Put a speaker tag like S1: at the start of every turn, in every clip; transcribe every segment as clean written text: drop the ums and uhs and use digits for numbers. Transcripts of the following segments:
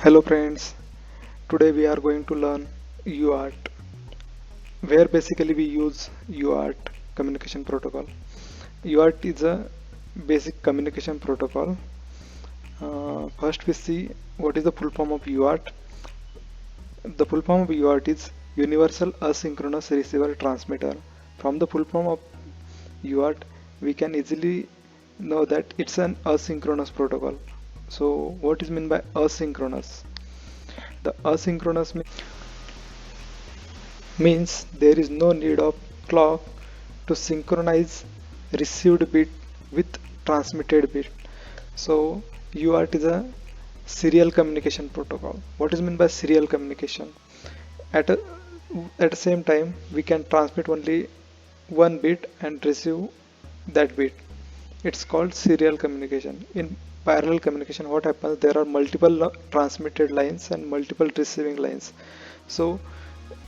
S1: Hello friends, today we are going to learn UART, where basically we use UART communication protocol. UART is a basic communication protocol. First we see what is the full form of UART. The full form of UART is Universal Asynchronous Receiver Transmitter. From the full form of UART, we can easily know that it's an asynchronous protocol. So what is meant by asynchronous? The asynchronous means there is no need of clock to synchronize received bit with transmitted bit. So UART is a serial communication protocol. What is meant by serial communication? At a, at the same time, we can transmit only one bit and receive that bit. It's called serial communication. In parallel communication, what happens? There are multiple transmitted lines and multiple receiving lines. So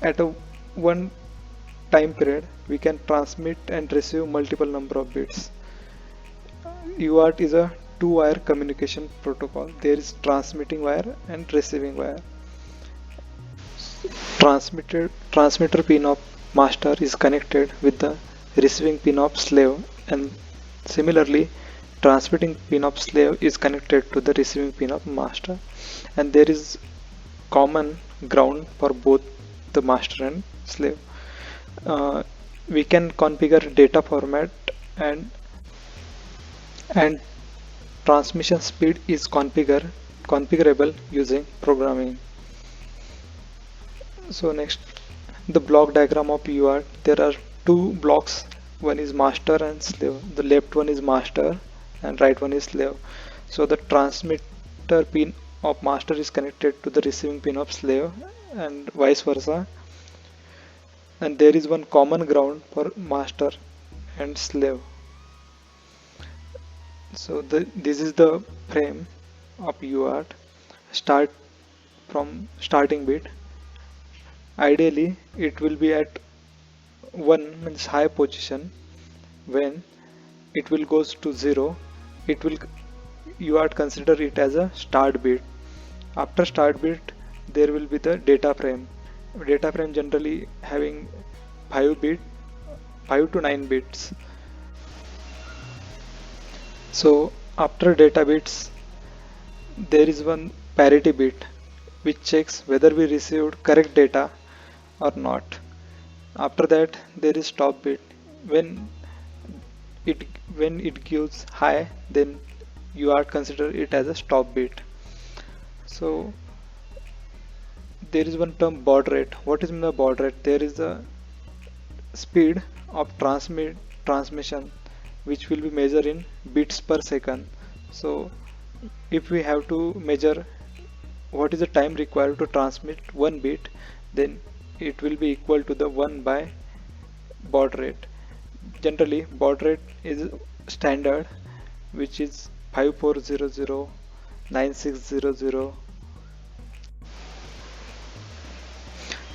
S1: at a one time period, we can transmit and receive multiple number of bits. UART is a two-wire communication protocol. There is transmitting wire and receiving wire. Transmitter pin of master is connected with the receiving pin of slave, and similarly transmitting pin of slave is connected to the receiving pin of master, and there is common ground for both the master and slave. uh, we can configure data format, and and transmission speed is configurable using programming. So next, the block diagram of UART. There are two blocks. One is master and slave. The left one is master and right one is slave. So the transmitter pin of master is connected to the receiving pin of slave and vice versa. And there is one common ground for master and slave. So this is the frame of UART. Start from starting bit. Ideally, it will be at 1 means high position. When it will goes to 0, it will UART consider it as a start bit. After start bit, there will be the data frame. Data frame generally having 5 to 9 bits. So after data bits, there is one parity bit which checks whether we received correct data or not. After that, there is stop bit. When it when it gives high, then you are consider it as a stop bit. So there is one term baud rate. What is mean by baud rate? There is a speed of transmission which will be measured in bits per second. So if we have to measure what is the time required to transmit one bit, then it will be equal to the 1 by baud rate. Generally baud rate is standard, which is 5400, 9600.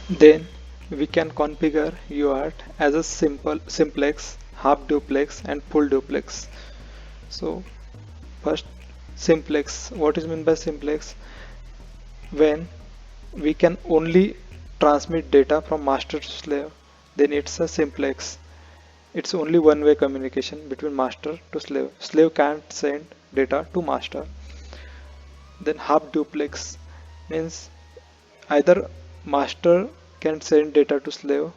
S1: Then we can configure UART as a simplex, half duplex and full duplex. So first, simplex. What is meant by simplex? When we can only transmit data from master to slave, then it's a simplex. It's only one-way communication between master to slave. Slave can't send data to master. Then half duplex means either master can send data to slave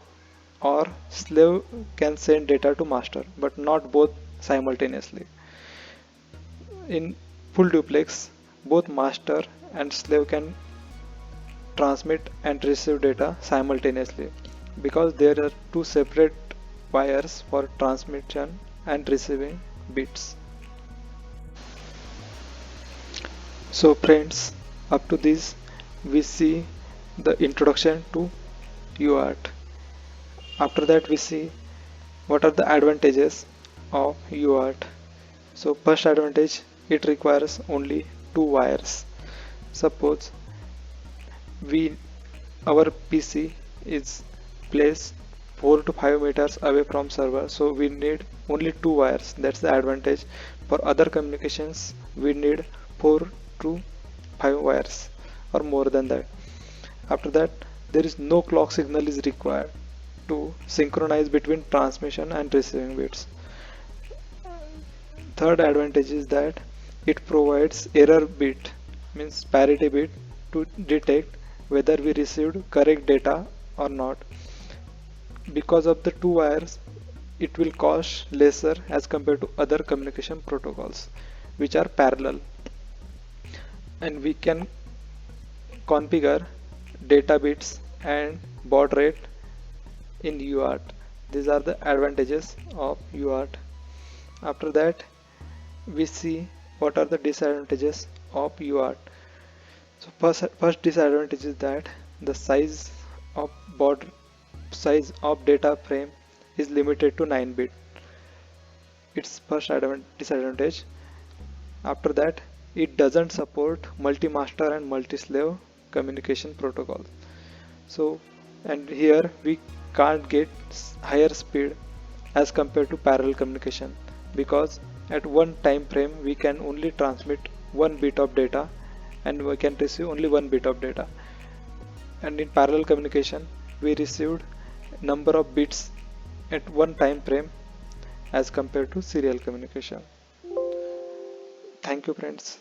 S1: or slave can send data to master, but not both simultaneously. In full duplex, both master and slave can transmit and receive data simultaneously, because there are two separate wires for transmission and receiving bits. So friends, up to this we see the introduction to UART. After that we see what are the advantages of UART. So first advantage, it requires only two wires. Suppose we our PC is placed 4 to 5 meters away from server, so we need only two wires. That's the advantage. For other communications we need 4 to 5 wires. or more than that. After that, there is no clock signal is required to synchronize between transmission and receiving bits. Third advantage is that it provides error bit, means parity bit, to detect whether we received correct data or not. Because of the two wires, it will cost lesser as compared to other communication protocols which are parallel, and we can configure data bits and baud rate in UART. These are the advantages of UART. After that, we see what are the disadvantages of UART. So first disadvantage is that the of baud size of data frame is limited to 9 bit. Its first disadvantage. After that, it doesn't support multi-master and multi-slave communication protocols. So, and here we can't get higher speed as compared to parallel communication, because at one time frame we can only transmit one bit of data and we can receive only one bit of data, and in parallel communication we received number of bits at one time frame as compared to serial communication. Thank you friends.